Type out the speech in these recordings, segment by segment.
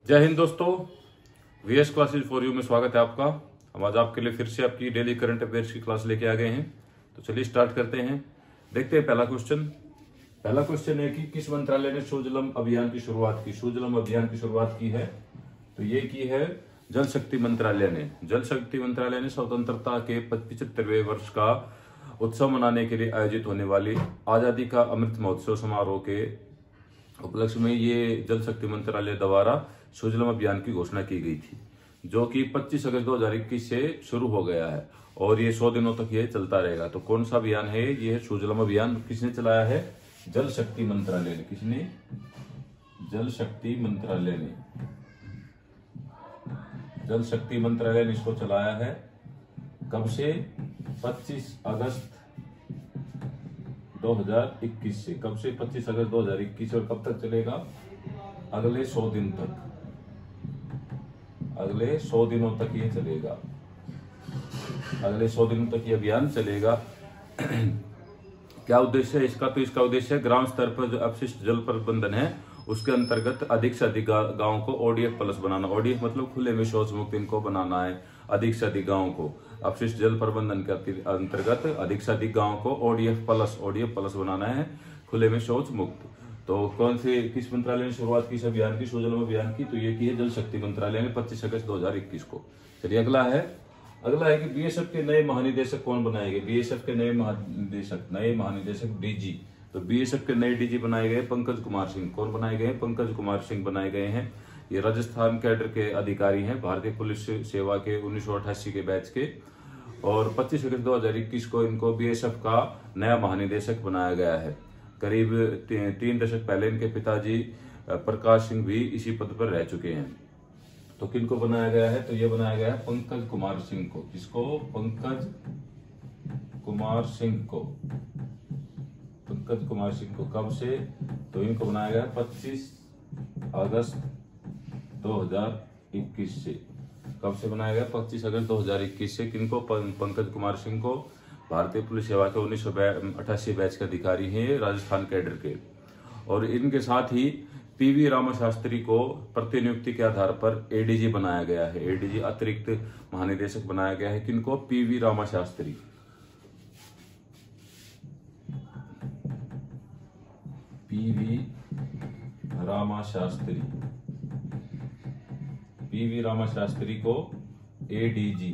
जय हिंद दोस्तों, VS classes for you में स्वागत है आपका। हम आज आपके लिए फिर से आपकी डेली करंट अफेयर्स की क्लास लेके आ गए हैं। तो चलिए स्टार्ट करते हैं। देखते हैं पहला क्वेश्चन है कि किस मंत्रालय ने सुजलम अभियान की शुरुआत की। सुजलम अभियान की शुरुआत की है तो ये की है जल शक्ति मंत्रालय ने। जल शक्ति मंत्रालय ने स्वतंत्रता के 75वें वर्ष का उत्सव मनाने के लिए आयोजित होने वाली आजादी का अमृत महोत्सव समारोह के उपलक्ष्य में ये जल शक्ति मंत्रालय द्वारा सुजलम अभियान की घोषणा की गई थी, जो कि 25 अगस्त 2021 से शुरू हो गया है और ये 100 दिनों तक ये चलता रहेगा। तो कौन सा अभियान है ये है सुजलम अभियान। किसने चलाया है? जल शक्ति मंत्रालय ने। किसने? जल शक्ति मंत्रालय ने। जल शक्ति मंत्रालय ने इसको चलाया है। कब से? 25 अगस्त 2021 से। कब से? 25 अगस्त 2021 और कब तक चलेगा? अगले 100 दिन तक। अगले 100 दिनों तक ये चलेगा। अगले 100 दिनों तक ये अभियान चलेगा। क्या उद्देश्य है इसका? तो इसका उद्देश्य है ग्राम स्तर पर जो अपशिष्ट जल प्रबंधन है उसके अंतर्गत अधिक से अधिक गांवों को ODF प्लस बनाना। ODF मतलब खुले में शौच मुक्त इनको बनाना है। अधिक से अधिक गांवों को अपशिष्ट जल प्रबंधन के अंतर्गत अधिक से अधिक गांवों को ODF प्लस बनाना है, खुले में शौच मुक्त। तो कौन से किस मंत्रालय ने शुरुआत की इस अभियान की, सुजलम अभियान की? तो ये की है जल शक्ति मंत्रालय ने 25 अगस्त 2021 को। चलिए अगला है कि BSF के नए महानिदेशक कौन बनाए गए? BSF के नए महानिदेशक DG। तो BSF के नए DG बनाए गए पंकज कुमार सिंह। कौन बनाए गए? पंकज कुमार सिंह बनाए गए हैं। ये राजस्थान कैडर के अधिकारी हैं, भारतीय पुलिस सेवा के 1988 के बैच के। और 25 अगस्त 2021 को इनको BSF का नया महानिदेशक बनाया गया है। करीब 3 दशक पहले इनके पिताजी प्रकाश सिंह भी इसी पद पर रह चुके हैं। तो किनको बनाया गया है? तो ये बनाया गया है पंकज कुमार सिंह को। किसको? पंकज कुमार सिंह को। पंकज कुमार सिंह को कब से? तो इनको बनाया गया 25 अगस्त 2021 से। कब से बनाया गया? 25 अगस्त 2021 से। किनको? पंकज कुमार सिंह को। भारतीय पुलिस सेवा के 1988 बैच के अधिकारी हैं, राजस्थान कैडर के। और इनके साथ ही PV रामाशास्त्री को प्रतिनियुक्ति के आधार पर ADG बनाया गया है। ADG अतिरिक्त महानिदेशक बनाया गया है। किनको? PV रामाशास्त्री। PV रामाशास्त्री को ADG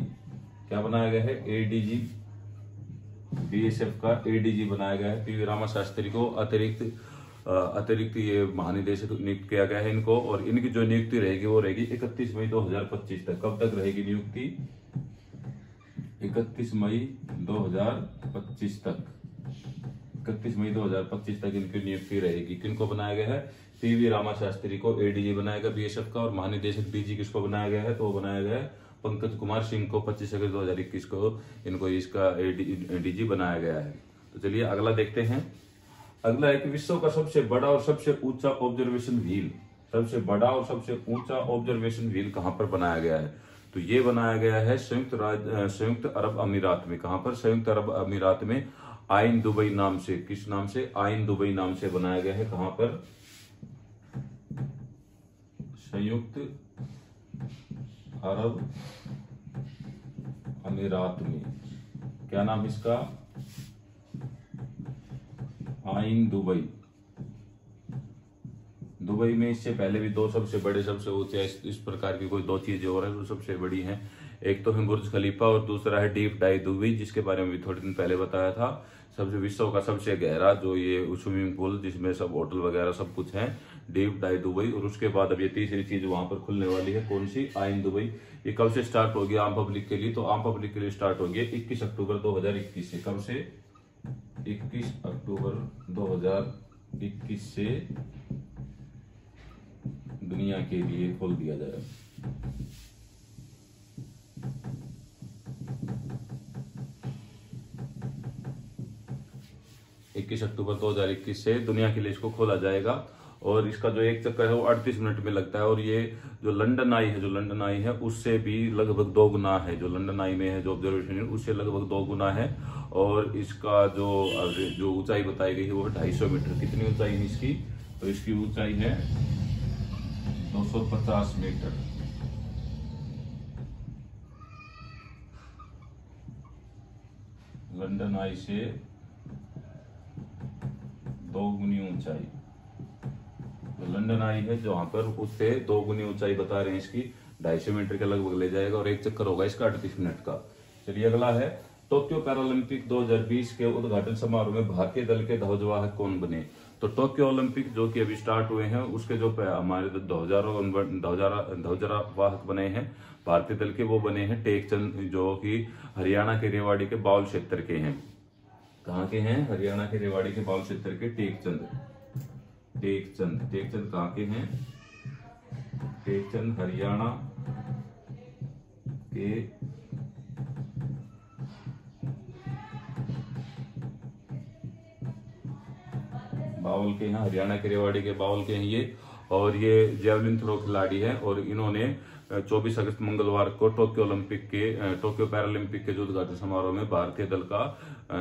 क्या बनाया गया है? ADG BSF का ADG बनाया गया है। PV रामाशास्त्री को अतिरिक्त ये महानिदेशक नियुक्त किया गया है इनको। और इनकी जो नियुक्ति रहेगी वो रहेगी 31 मई 2025 तक। कब तक रहेगी नियुक्ति? 31 मई 2025 तक। 31 मई 2025 तक इनकी नियुक्ति रहेगी। किनको बनाया गया है? PV रामाशास्त्री को ADG बनाया गया BSF का। और महानिदेशक DG किसको बनाया गया है? तो वो बनाया गया है पंकज कुमार सिंह को। 25 अगस्त 2021 को इनको इसका DG बनाया गया है। तो चलिए अगला देखते हैं। अगला है कि विश्व का सबसे बड़ा और सबसे ऊंचा ऑब्जर्वेशन व्हील। सबसे बड़ा और सबसे ऊंचा ऑब्जर्वेशन व्हील कहां पर बनाया गया है? तो ये बनाया गया है संयुक्त अरब अमीरात में। कहां पर? संयुक्त अरब अमीरात में आइन दुबई नाम से। किस नाम से? आइन दुबई नाम से बनाया गया है। कहां पर? संयुक्त अरब अमीरात में। क्या नाम इसका? आइन दुबई। दुबई में इससे पहले भी दो सबसे बड़े सबसे ऊंचे इस प्रकार की कोई दो चीजें और है जो सबसे बड़ी हैं। एक तो है बुर्ज खलीफा और दूसरा है डीप डाई दुबई, जिसके बारे में भी थोड़े दिन पहले बताया था। सबसे विश्व का सबसे गहरा जो ये स्विमिंग पूल जिसमें सब होटल वगैरह सब कुछ है, डीप डाई दुबई। और उसके बाद अब ये तीसरी चीज वहां पर खुलने वाली है। कौन सी? आइन दुबई। ये कब से स्टार्ट होगी आम पब्लिक के लिए? तो आम पब्लिक के लिए स्टार्ट होगी 21 अक्टूबर 2021 से। कब से? 21 अक्टूबर 2021 से दुनिया के लिए खोल दिया जाएगा। अक्टूबर 2021 से दुनिया के लिए इसको खोला जाएगा। और इसका जो एक चक्कर है वो 38 मिनट में लगता है। और ये जो लंदन आई है उससे भी लगभग 2 गुना है। जो लंदन आई में है जो ऑब्जर्वेशन है उससे लगभग 2 गुना है। और इसका जो ऊंचाई बताई गई है वो 250 मीटर। कितनी ऊंचाई है इसकी? तो इसकी ऊंचाई है 250 मीटर। लंदन आई से 2 गुनी ऊंचाई, तो लंदन आई है जहां पर उससे 2 गुनी ऊंचाई बता रहे हैं इसकी, 250 मीटर के लगभग ले जाएगा और एक चक्कर होगा इसका 38 मिनट का। चलिए अगला है, टोक्यो पैरालंपिक 2020 के उद्घाटन समारोह में भारतीय दल के ध्वजवाहक कौन बने? तो टोक्यो ओलंपिक जो कि अभी स्टार्ट हुए हैं उसके जो हमारे ध्वजवाहक बने हैं भारतीय दल के, वो बने हैं टेकचंद, जो कि हरियाणा के रेवाड़ी के बाउल क्षेत्र के हैं। कहाँ के हैं? हरियाणा के रेवाड़ी के बाउल क्षेत्र के टेकचंद कहाँ के हैं? टेकचंद हरियाणा के बाउल के हैं, हरियाणा के रेवाड़ी के बाउल के हैं ये। और ये जेवलिन थ्रो खिलाड़ी है और इन्होंने 24 अगस्त मंगलवार को टोक्यो पैरालंपिक के जो उद्घाटन समारोह में भारतीय दल का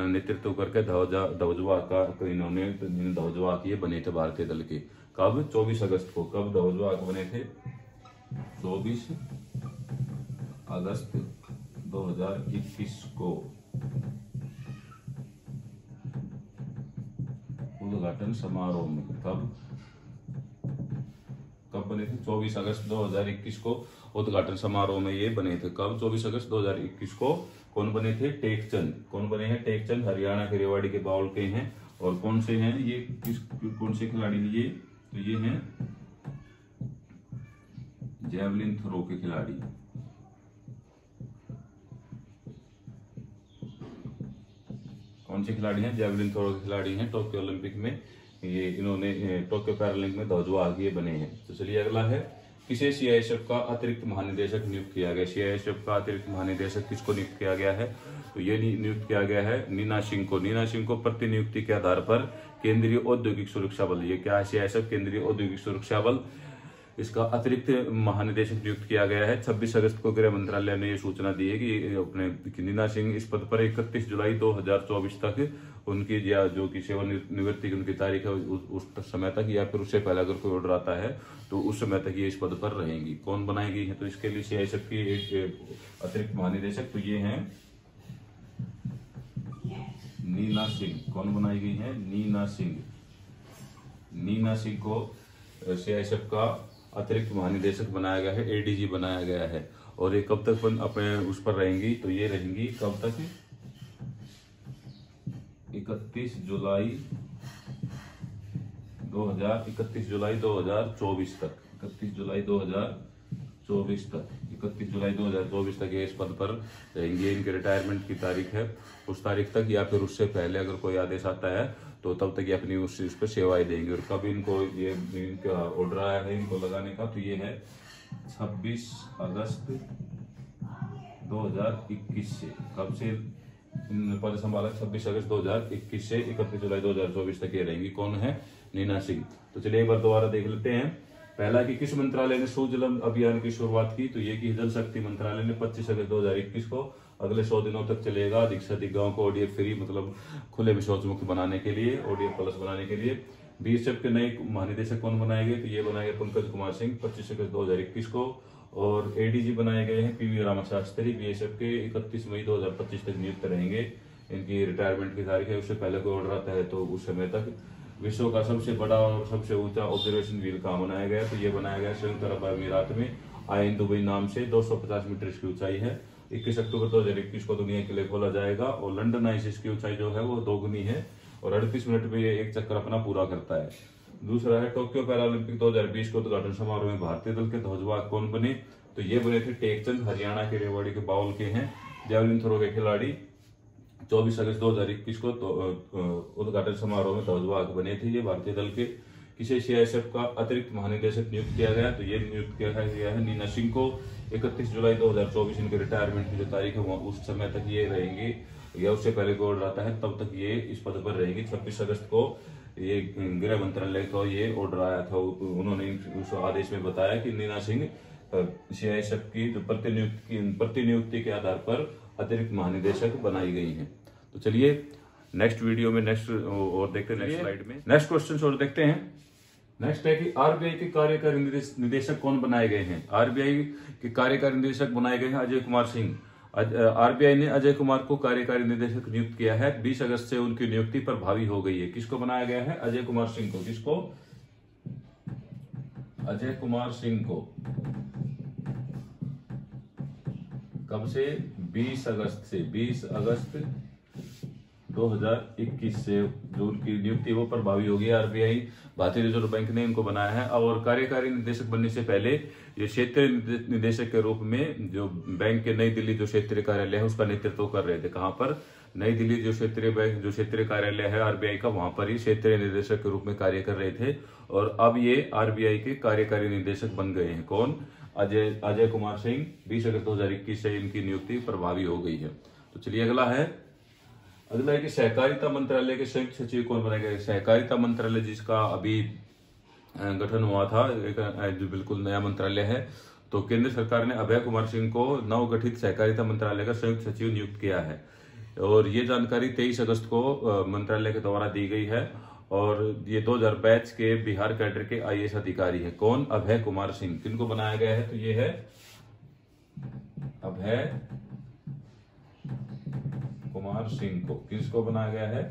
नेतृत्व करके ध्वजवाहक इन्होंने ध्वजवाहक ये बने थे भारतीय दल के। कब? 24 अगस्त को। कब ध्वजवाहक बने थे? 24 अगस्त 2021 को उद्घाटन समारोह में। कब बने थे? 24 अगस्त 2021 को उद्घाटन समारोह में ये बने थे। कब? 24 अगस्त 2021 को। कौन बने थे? टेकचंद। कौन बने हैं? टेकचंद हरियाणा के रेवाड़ी के बाउल के हैं। और कौन से हैं ये? कौन से खिलाड़ी हैं ये? तो ये हैं जेवलिन थ्रो के खिलाड़ी। कौन से खिलाड़ी हैं? जेवलिन थ्रो के खिलाड़ी हैं। टोक्यो ओलंपिक में ये इन्होंने टोक्यो पैरालंपिक में ध्वजवाहक ये बने हैं। तो चलिए अगला है, किसे सीआईएसएफ का अतिरिक्त महानिदेशक नियुक्त किया गया? सीआईएसएफ का अतिरिक्त महानिदेशक किसको नियुक्त किया गया है? तो ये नियुक्त किया गया है नीना सिंह को। नीना सिंह को प्रतिनियुक्ति के आधार पर केंद्रीय औद्योगिक सुरक्षा बल, ये क्या है? सीआईएसएफ केंद्रीय औद्योगिक सुरक्षा बल, इसका अतिरिक्त महानिदेशक नियुक्त किया गया है। 26 अगस्त को गृह मंत्रालय ने ये सूचना दी है कि अपने नीना सिंह इस पद पर 31 जुलाई 2024 तक उनकी जो कि सेवानिवृत्ति की उनकी तारीख है उस समय तक, या फिर उससे पहले अगर कोई ऑर्डर आता है तो उस समय तक ये इस पद पर रहेंगी। कौन बनाई गई है? तो इसके लिए सीआईएसएफ की एक अतिरिक्त महानिदेशक तो ये हैं नीना सिंह। कौन बनाई गई है? नीना सिंह। नीना सिंह को सीआईएसएफ का अतिरिक्त महानिदेशक बनाया गया है, एडीजी बनाया गया है। और ये कब तक अपने उस पर रहेंगी? तो ये रहेंगी कब तक? 31 जुलाई 2024 तक। 31 जुलाई 2024 तक। 31 जुलाई 2024 तक ये इस पद पर रहेंगे। इनके रिटायरमेंट की तारीख है उस तारीख तक, या फिर उससे पहले अगर कोई आदेश आता है तो तब तक ये अपनी उस पर सेवाएं देंगे। और कब इनको ये इनका ऑर्डर आया है इनको लगाने का? तो ये है 26 अगस्त 2021 से। कब से इन्होंने पद संभाला? 26 अगस्त 2021 से 31 जुलाई 2024 तक ये रहेंगी। कौन है? नीना सिंह। तो चलिए एक बार दोबारा देख लेते हैं। पहला कि किस मंत्रालय ने सुजलम अभियान की शुरुआत की? तो ये की जल शक्ति मंत्रालय ने 25 अगस्त 2021 को। अगले 100 दिनों तक चलेगा। अधिक से अधिक गाँव को ओडीएफ फ्री, मतलब खुले में शौच मुक्त बनाने के लिए, ओडीएफ प्लस बनाने के लिए। बीएसएफ के नए महानिदेशक कौन बनाए गए? तो ये बनाए गए पंकज कुमार सिंह 25 अगस्त 2021 को। और एडीजी बनाए गए हैं पीवी रामाशास्त्री, बीएसएफ के 31 मई 2025 तक नियुक्त रहेंगे। इनकी रिटायरमेंट की तारीख है, उससे पहले कोई ऑर्डर आता है तो उस समय तक। विश्व का सबसे बड़ा और सबसे ऊंचा ऑब्जर्वेशन व्हील कहाँ बनाया गया? तो ये बनाया गया संयुक्त अरब अमीरात में, आयन दुबई नाम से। 250 मीटर इसकी ऊंचाई है। 21 अक्टूबर 2021 को दुनिया के लिए खोला जाएगा। और लंदन आई से इसकी ऊंचाई जो है वो 2 गुनी है और 38 मिनट में ये एक चक्कर अपना पूरा करता है। दूसरा है, टोक्यो पैरालंपिक 2020 के उद्घाटन समारोह में भारतीय दल के ध्वजवाहक कौन बने? तो ये बने थे टेकचंद, हरियाणा के रेवाड़ी के बाउल के हैं, जेवलिन थ्रो के खिलाड़ी। 24 अगस्त 2021 को उद्घाटन समारोह में ध्वजवाहक बने थे ये भारतीय दल के। किसे सीआईएसएफ का अतिरिक्त महानिदेशक नियुक्त किया गया? तो ये नियुक्त किया गया है नीना सिंह को। 31 जुलाई 2024 इनके रिटायरमेंट की जो तारीख है वो उस समय तक ये रहेंगे, या उससे पहले कोई ऑर्डर आता है तब तक ये इस पद पर रहेंगे। 26 अगस्त को ये गृह मंत्रालय को ये ऑर्डर आया था, उन्होंने उस आदेश में बताया कि नीना सिंह सीआईएसएफ की जो प्रतिनियुक्ति के आधार पर अतिरिक्त महानिदेशक बनाई गई हैं। तो चलिए नेक्स्ट वीडियो में नेक्स्ट और देखते हैं, नेक्स्ट स्लाइड में नेक्स्ट क्वेश्चन और देखते हैं। नेक्स्ट है कि आरबीआई के कार्यकारी निदेशक कौन बनाए गए हैं। आरबीआई के कार्यकारी निदेशक बनाए गए हैं अजय कुमार सिंह। आरबीआई ने अजय कुमार को कार्यकारी निदेशक नियुक्त किया है। 20 अगस्त से उनकी नियुक्ति प्रभावी हो गई है। किसको बनाया गया है? अजय कुमार सिंह को। किसको? अजय कुमार सिंह को। कब से? 20 अगस्त से। 20 अगस्त 2021 से जो उनकी नियुक्ति वो प्रभावी होगी। आरबीआई भारतीय रिजर्व बैंक ने इनको बनाया है। और कार्यकारी निदेशक बनने से पहले ये क्षेत्रीय निदेशक के रूप में जो बैंक के नई दिल्ली जो क्षेत्रीय कार्यालय है उसका नेतृत्व कर रहे थे। कहां पर? नई दिल्ली जो क्षेत्रीय बैंक जो क्षेत्रीय कार्यालय है आरबीआई का, वहां पर ही क्षेत्रीय निदेशक के रूप में कार्य कर रहे थे। और अब ये आरबीआई के कार्यकारी निदेशक बन गए हैं। कौन? अजय कुमार सिंह। 20 अगस्त 2021 से इनकी नियुक्ति प्रभावी हो गई है। तो चलिए अगला है कि सहकारिता मंत्रालय के संयुक्त सचिव कौन बनाए गए? सहकारिता मंत्रालय जिसका अभी गठन हुआ था, एक जो बिल्कुल नया मंत्रालय है, तो केंद्र सरकार ने अभय कुमार सिंह को नवगठित सहकारिता मंत्रालय का संयुक्त सचिव नियुक्त किया है। और ये जानकारी 23 अगस्त को मंत्रालय के द्वारा दी गई है। और ये 2000 बैच के बिहार कैडर के आईएएस अधिकारी है। कौन? अभय कुमार सिंह। किनको बनाया गया है? तो ये है अभय कुमार सिंह को। किसको बनाया गया है?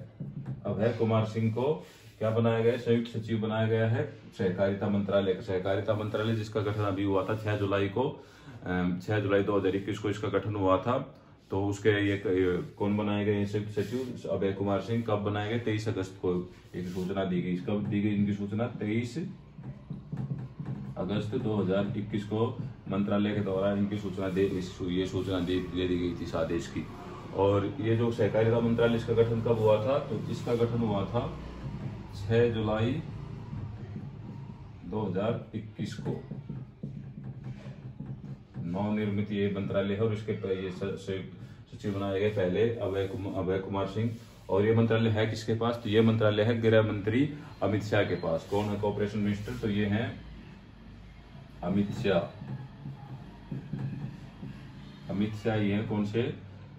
अभय कुमार सिंह को क्या बनाया गया है? संयुक्त सचिव बनाया गया है सहकारिता मंत्रालय का। सहकारिता मंत्रालय जिसका गठन अभी हुआ था 6 जुलाई 2021 को इसका गठन हुआ था। तो उसके ये कौन बनाए गए संयुक्त सचिव? अभय कुमार सिंह। कब बनाए गए? 23 अगस्त को एक सूचना दी गई। कब दी गई इनकी सूचना? 23 अगस्त 2021 को मंत्रालय के द्वारा इनकी सूचना ये सूचना दे दी गई थी इस आदेश की। और ये जो सहकारिता मंत्रालय इसका गठन कब हुआ था? तो इसका गठन हुआ था 6 जुलाई 2021 को। नवनिर्मित ये मंत्रालय है और इसके ये सचिव बनाए गए पहले अभय कुमार सिंह। और ये मंत्रालय है किसके पास? तो ये मंत्रालय है गृह मंत्री अमित शाह के पास। कौन है कोऑपरेशन मिनिस्टर? तो ये है अमित शाह। अमित शाह ये है कौन से?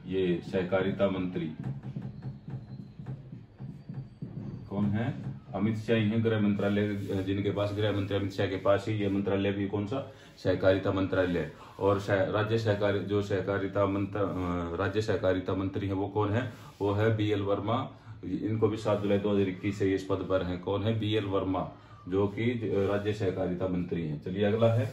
ये सहकारिता मंत्री। कौन है? अमित शाह ही है गृह मंत्रालय, जिनके पास गृह मंत्री अमित शाह के पास ही ये मंत्रालय भी कौन सा? सहकारिता मंत्रालय। और राज्य सहकारिता मंत्री है वो कौन है? वो है बीएल वर्मा। इनको भी 7 जुलाई 2021 से इस पद पर है। कौन है? बीएल वर्मा, जो कि राज्य सहकारिता मंत्री हैं। चलिए अगला है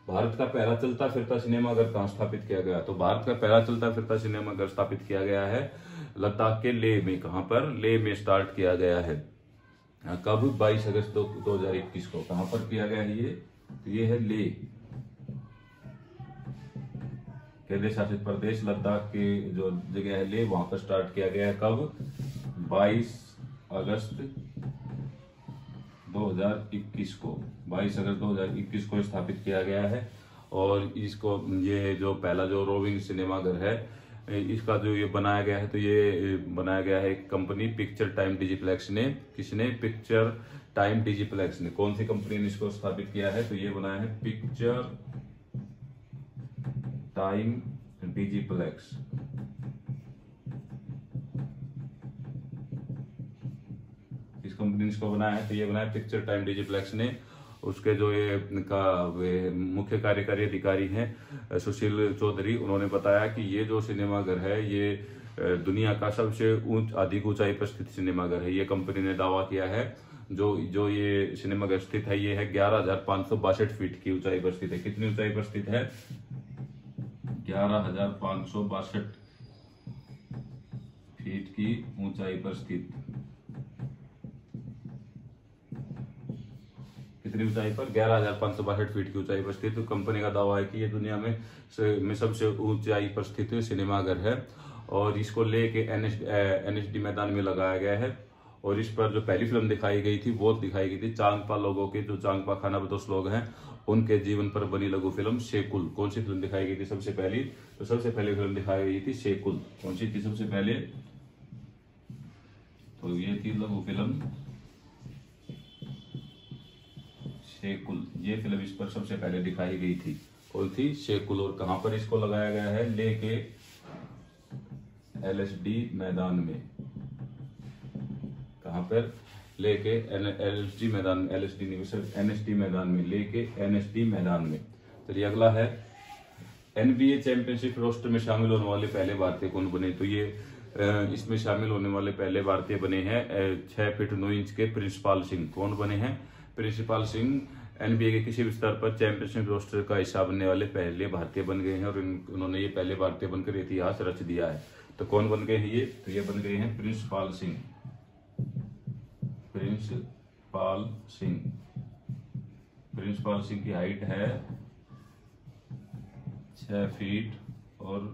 भारत का पहला चलता फिरता सिनेमाघर कहाँ स्थापित किया गया? तो भारत का पहला चलता फिरता सिनेमाघर स्थापित किया गया है लद्दाख के लेह में। कहां पर? लेह में स्टार्ट किया गया है। कब? 22 अगस्त 2021 को। कहां पर किया गया है ये? तो ये है लेह, केंद्र शासित प्रदेश लद्दाख की जो जगह है लेह, वहां पर स्टार्ट किया गया है। कब? 22 अगस्त 2021 को। 22 अगस्त 2021 को स्थापित किया गया है। और इसको ये जो पहला जो रोविंग सिनेमाघर है इसका जो ये बनाया गया है, तो ये बनाया गया है एक कंपनी पिक्चर टाइम डिजिप्लेक्स ने। किसने? पिक्चर टाइम डिजिप्लेक्स ने। कौन सी कंपनी ने इसको स्थापित किया है? तो ये बनाया है पिक्चर टाइम डिजिप्लेक्स। इस कंपनी ने इसको बनाया है। तो ये बनाया पिक्चर टाइम डिजिप्लेक्स ने। उसके जो ये वे मुख्य कार्यकारी अधिकारी हैं सुशील चौधरी, उन्होंने बताया कि ये जो सिनेमाघर है ये दुनिया का सबसे अधिक ऊंचाई पर स्थित सिनेमाघर है। ये कंपनी ने दावा किया है। जो ये सिनेमाघर स्थित है ये है 11,562 फीट की ऊंचाई पर स्थित है। कितनी ऊंचाई पर स्थित है? 11,562 फीट की ऊंचाई पर स्थित। कितनी ऊंचाई पर? 11,562 फीट की ऊंचाई पर स्थित। कंपनी का दावा है कि ये दुनिया में सबसे ऊंचाई पर स्थित सिनेमाघर है। और इसको लेके एनएसडी मैदान में लगाया गया है। और इस पर जो पहली फिल्म दिखाई गई थी वो दिखाई गई थी चांगपा लोगों के, जो चांगपा खानाबदोश लोग हैं उनके जीवन पर बनी लघु फिल्म शेकुल। कौन सी फिल्म दिखाई गई थी सबसे पहली? तो सबसे पहली फिल्म दिखाई गई थी शेकुल। कौन सी थी सबसे पहले? तो ये थी लघु फिल्म शेकुल। ये फिल्म इस पर सबसे पहले दिखाई गई थी। कौन थी? शेकुल। और कहां पर इसको लगाया गया है? लेह के एलएसडी मैदान में। कहां पर? लेके एलएसडी मैदान में, एलएसडी नहीं सर, एनएसडी मैदान में लेके एनएसडी मैदान में। चलिए अगला है एनबीए चैंपियनशिप रोस्टर में शामिल होने वाले पहले भारतीय कौन बने? तो ये इसमें शामिल होने वाले पहले भारतीय बने हैं 6 फीट 9 इंच के प्रिंसिपाल सिंह। कौन बने हैं? प्रिंसिपाल सिंह एनबीए के किसी भी स्तर पर चैंपियनशिप रोस्टर का हिस्सा बनने वाले पहले भारतीय बन गए हैं और उन्होंने ये पहले भारतीय बनकर इतिहास रच दिया है। तो कौन बन गए हैं ये? तो ये बन गए हैं principal Singh. Principal Singh, principal Singh की हाइट है 6 फीट और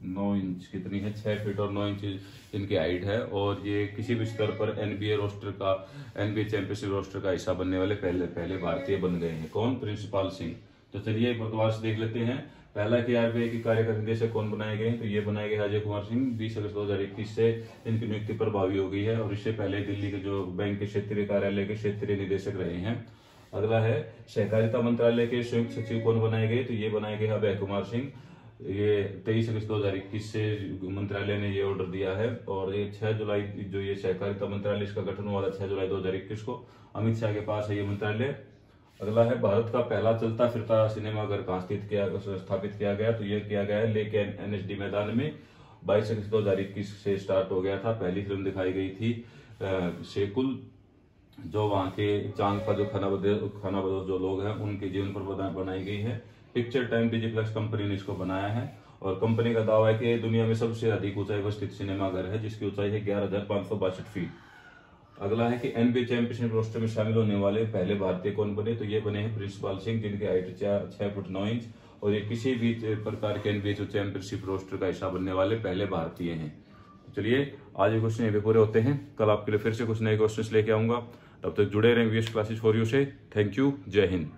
9 इंच। कितनी है? 6 फीट और 9 इंच इनकी हाइट है और ये किसी भी स्तर पर एनबीए रोस्टर का, एनबीए चैंपियनशिप रोस्टर का हिस्सा बनने वाले पहले भारतीय बन गए हैं। कौन? प्रिंसिपाल सिंह। तो चलिए एक बार दोबारा से देख लेते हैं। पहला कि आरबीआई के कार्यकारी निदेशक कौन बनाए गए हैं? तो ये बनाए गए अजय कुमार सिंह। 20 अगस्त 2021 से इनकी नियुक्ति प्रभावी हो गई है और इससे पहले दिल्ली के जो बैंक के क्षेत्रीय कार्यालय के क्षेत्रीय निदेशक रहे हैं। अगला है सहकारिता मंत्रालय के संयुक्त सचिव कौन बनाए गए? तो ये बनाए गए अभय कुमार सिंह। ये 23 अगस्त 2021 से मंत्रालय ने ये ऑर्डर दिया है और ये 6 जुलाई जो ये सहकारिता मंत्रालय इसका गठन हुआ था 6 जुलाई 2021 को। अमित शाह के पास है ये मंत्रालय। अगला है भारत का पहला चलता फिरता सिनेमाघर कहाँ स्थापित किया गया? तो ये किया गया है लेके एनएसडी मैदान में। 22 अगस्त 2021 से स्टार्ट हो गया था। पहली फिल्म दिखाई गई थी शेकुल, जो वहाँ के चांग का जो खानाबदोश जो लोग हैं उनके जीवन पर बनाई गई है। पिक्चर टाइम डिजिप्लेक्स कंपनी ने इसको बनाया है और कंपनी का दावा है कि दुनिया में सबसे अधिक ऊंचाई पर स्थित सिनेमाघर है जिसकी ऊंचाई है 11,562 फीट। अगला है कि एनबीए चैंपियनशिप रोस्टर में शामिल होने वाले पहले भारतीय कौन बने? तो ये बने हैं प्रिंसिपाल सिंह, जिनकी हाइट 6 फुट 9 इंच और ये किसी भी प्रकार के एनबीए चैंपियनशिप रोस्टर का हिस्सा बनने वाले पहले भारतीय हैं। चलिए आज ये क्वेश्चन ये पूरे होते हैं। कल आपके लिए फिर से कुछ नए क्वेश्चन लेके आऊंगा। तब तक जुड़े रहें वीएस क्लासेस फॉर यू से। Thank you. जय हिंद।